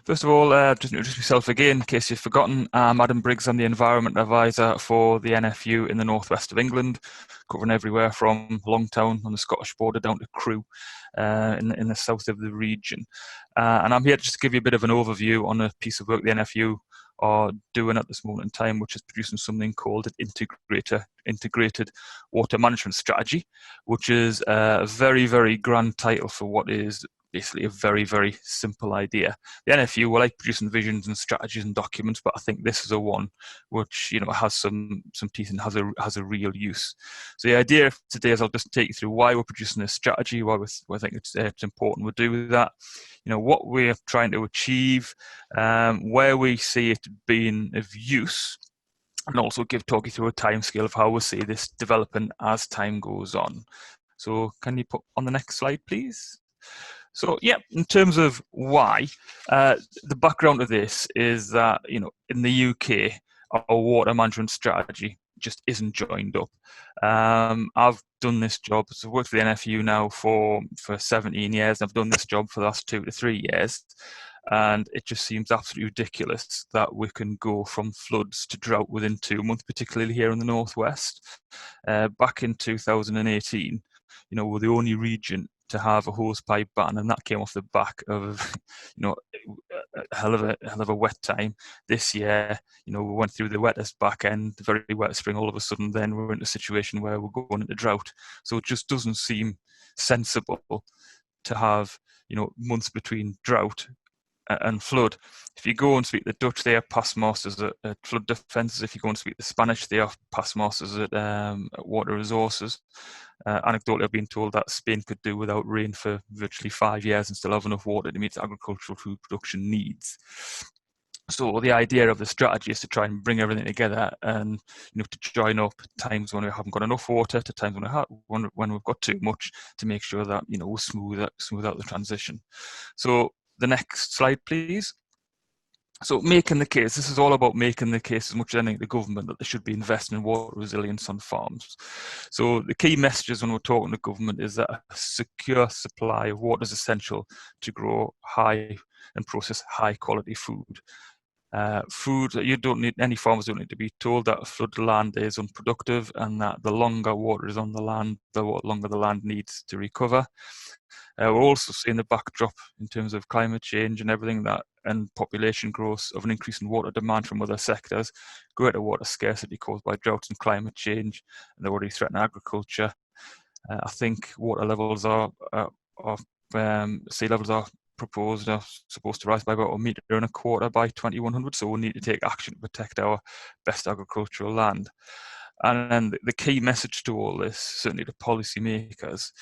First of all, just introduce myself again in case you've forgotten. I'm Adam Briggs. I'm the Environment Advisor for the NFU in the northwest of England, covering everywhere from Longtown on the Scottish border down to Crewe in the south of the region. And I'm here just to give you a bit of an overview on a piece of work the NFU are doing at this moment in time, which is producing something called an integrated water management strategy, which is a very, very grand title for what is basically a very, very simple idea. The NFU will like producing visions and strategies and documents, but I think this is a one which has some teeth and has a real use. So the idea today is I'll just take you through why we're producing this strategy, why I think it's important we do that, what we're trying to achieve, where we see it being of use, and also talk you through a timescale of how we see this developing as time goes on. So can you put on the next slide, please? So yeah, in terms of why, the background of this is that, in the UK, our water management strategy just isn't joined up. I've done this job, so I've worked for the NFU now for 17 years, and I've done this job for the last 2 to 3 years. And it just seems absolutely ridiculous that we can go from floods to drought within 2 months, particularly here in the northwest. Back in 2018, we're the only region to have a hosepipe ban, and that came off the back of a hell of a wet time. This year, we went through the wettest back end, the very wet spring. All of a sudden, then we're in a situation where we're going into drought. So it just doesn't seem sensible to have months between drought and flood. If you go and speak the Dutch, they are past masters at flood defences. If you go and speak the Spanish, they are past masters at water resources. Anecdotally, I've been told that Spain could do without rain for virtually 5 years and still have enough water to meet its agricultural food production needs. So the idea of the strategy is to try and bring everything together and to join up times when we haven't got enough water to times when we've got too much, to make sure that we smooth out the transition. So the next slide, please. So making the case, this is all about making the case as much as anything to the government that they should be investing in water resilience on farms. So the key messages when we're talking to government is that a secure supply of water is essential to grow high and process high quality food. Any farmers don't need to be told that flood land is unproductive, and that the longer water is on the land, the longer the land needs to recover. We're also seeing the backdrop in terms of climate change and everything and population growth of an increase in water demand from other sectors, greater water scarcity caused by droughts and climate change, and they're already threatening agriculture. I think water levels sea levels are supposed to rise by about 1.25 meters by 2100. So we need to take action to protect our best agricultural land. And then the key message to all this, certainly to policymakers,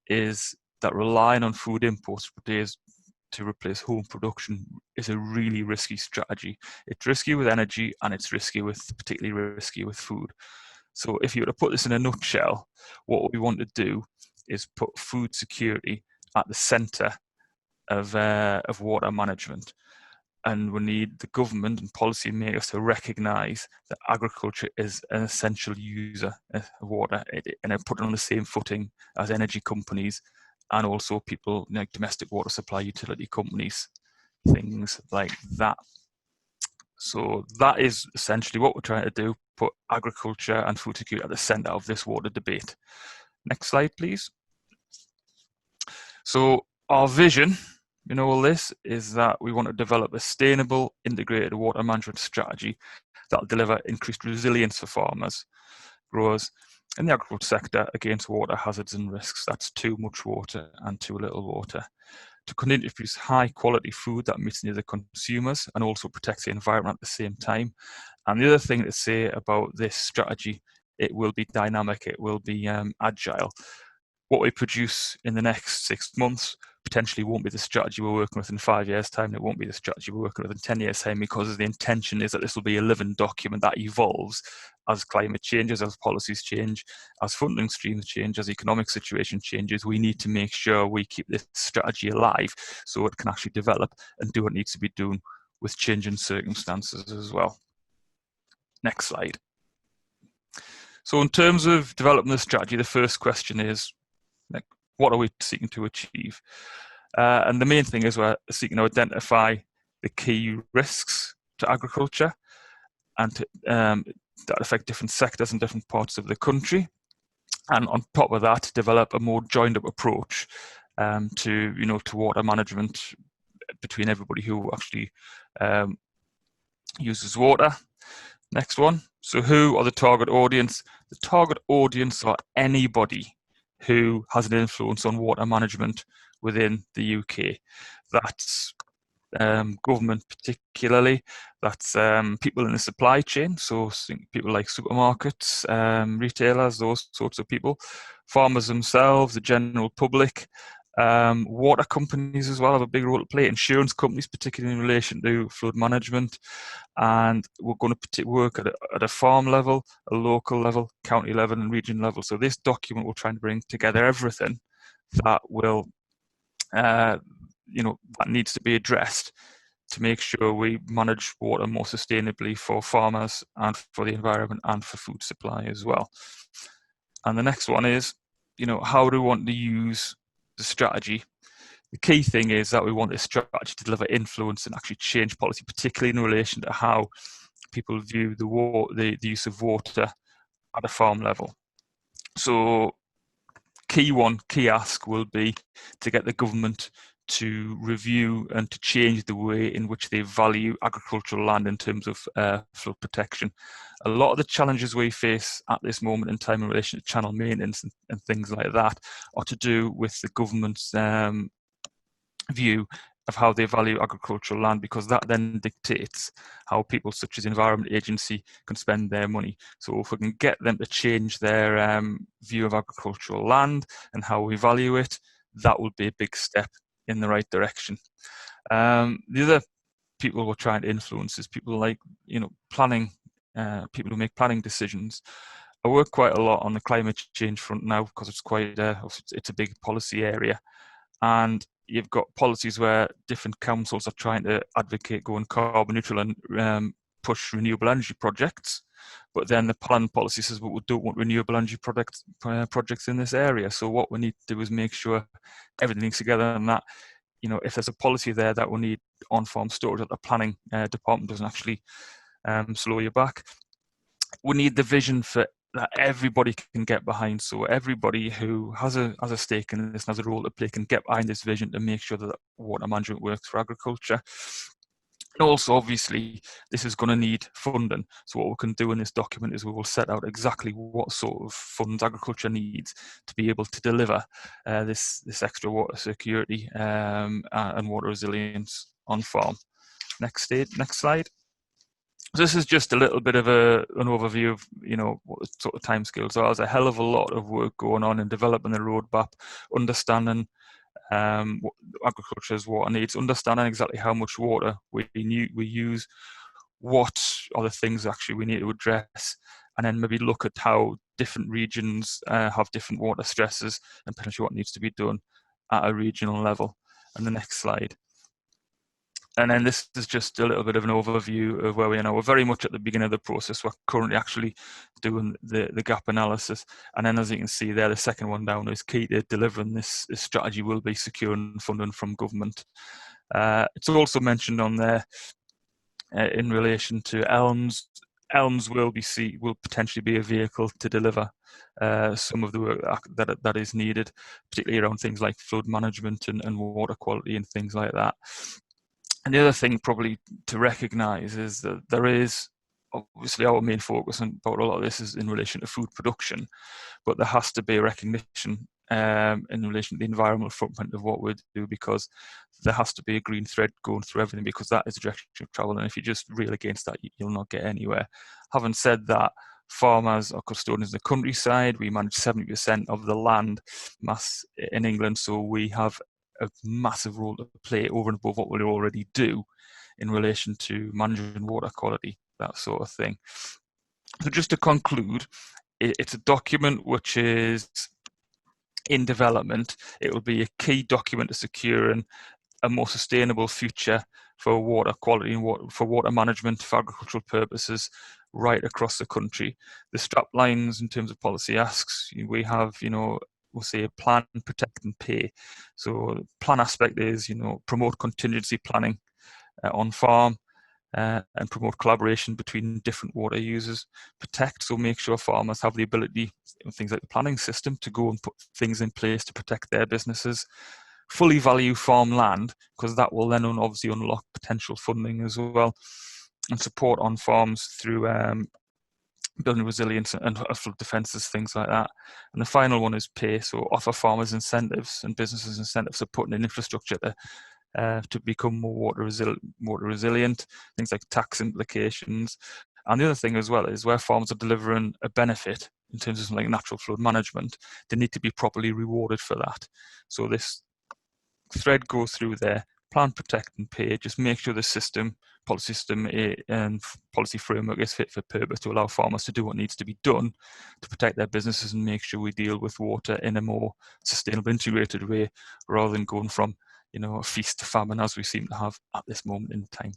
is that relying on food imports for days to replace home production is a really risky strategy. It's risky with energy, and it's particularly risky with food. So if you were to put this in a nutshell, what we want to do is put food security at the centre of water management. And we need the government and policymakers to recognise that agriculture is an essential user of water, and put it on the same footing as energy companies and also people like domestic water supply utility companies, things like that. So that is essentially what we're trying to do, put agriculture and food security at the centre of this water debate. Next slide, please. So our vision in all this is that we want to develop a sustainable, integrated water management strategy that will deliver increased resilience for farmers, growers, in the agriculture sector against water hazards and risks. That's too much water and too little water. To continue to produce high quality food that meets the needs of consumers and also protects the environment at the same time. And the other thing to say about this strategy, it will be dynamic, it will be agile. What we produce in the next 6 months potentially won't be the strategy we're working with in 5 years' time. It won't be the strategy we're working with in 10 years' time, because the intention is that this will be a living document that evolves as climate changes, as policies change, as funding streams change, as economic situation changes. We need to make sure we keep this strategy alive so it can actually develop and do what it needs to be done with changing circumstances as well. Next slide. So in terms of developing the strategy, the first question is, what are we seeking to achieve? And the main thing is we're seeking to identify the key risks to agriculture and that affect different sectors in different parts of the country. And on top of that, develop a more joined-up approach to water management between everybody who actually uses water. Next one. So who are the target audience? The target audience are anybody who has an influence on water management within the UK. That's government particularly. That's people in the supply chain, so people like supermarkets, retailers, those sorts of people. Farmers themselves, the general public. Water companies as well have a big role to play. Insurance companies, particularly in relation to flood management. And we're going to work at a farm level, a local level, county level, and region level. So this document will try and bring together everything that will, that needs to be addressed to make sure we manage water more sustainably for farmers and for the environment and for food supply as well. And the next one is, how do we want to use the strategy? The key thing is that we want this strategy to deliver influence and actually change policy, particularly in relation to how people view the use of water at a farm level. So key ask will be to get the government to review and to change the way in which they value agricultural land in terms of flood protection. A lot of the challenges we face at this moment in time in relation to channel maintenance and things like that are to do with the government's view of how they value agricultural land, because that then dictates how people such as the Environment Agency can spend their money. So if we can get them to change their view of agricultural land and how we value it, that would be a big step in the right direction. The other people we're trying to influence is people like planning, people who make planning decisions. I work quite a lot on the climate change front now because it's quite it's a big policy area, and you've got policies where different councils are trying to advocate going carbon neutral and push renewable energy projects, but then the plan policy says, well, we don't want renewable energy projects in this area. So what we need to do is make sure everything links together, and that if there's a policy there that we need on-farm storage, that the planning department doesn't actually slow you back. We need the vision for that everybody can get behind. So everybody who has a stake in this and has a role to play can get behind this vision to make sure that water management works for agriculture. And also, obviously, this is going to need funding. So what we can do in this document is we will set out exactly what sort of funds agriculture needs to be able to deliver this extra water security and water resilience on farm. Next slide. This is just a little bit of an overview of what the sort of timescales are. There's a hell of a lot of work going on in developing the roadmap, understanding what agriculture's water needs, understanding exactly how much water we use, what are the things actually we need to address, and then maybe look at how different regions have different water stresses and potentially what needs to be done at a regional level. And the next slide. And then this is just a little bit of an overview of where we are now. We're very much at the beginning of the process. We're currently actually doing the gap analysis. And then as you can see there, the second one down is key to delivering this strategy will be securing funding from government. It's also mentioned on there in relation to ELMS. ELMS will potentially be a vehicle to deliver some of the work that is needed, particularly around things like flood management and water quality and things like that. And the other thing probably to recognise is that there is obviously our main focus on about a lot of this is in relation to food production, but there has to be a recognition in relation to the environmental footprint of what we do, because there has to be a green thread going through everything, because that is the direction of travel. And if you just reel against that, you'll not get anywhere. Having said that, farmers are custodians of the countryside. We manage 70% of the land mass in England, so we have a massive role to play over and above what we already do in relation to managing water quality, that sort of thing. So just to conclude, it's a document which is in development. It will be a key document to securing a more sustainable future for water quality and for water management for agricultural purposes right across the country. The strap lines in terms of policy asks, we have, we'll say plan, protect and pay. So the plan aspect is, promote contingency planning on farm. And promote collaboration between different water users. Protect, so make sure farmers have the ability, things like the planning system, to go and put things in place to protect their businesses. Fully value farm land, because that will then obviously unlock potential funding as well. And support on farms through building resilience and flood defences, things like that. And the final one is pay, so offer farmers incentives and businesses incentives for putting in infrastructure to become more water resilient, things like tax implications. And the other thing as well is where farmers are delivering a benefit in terms of something like natural flood management, they need to be properly rewarded for that. So this thread goes through there: plan, protect and pay. Just make sure the policy system and policy framework is fit for purpose to allow farmers to do what needs to be done to protect their businesses and make sure we deal with water in a more sustainable, integrated way, rather than going from a feast to famine as we seem to have at this moment in time.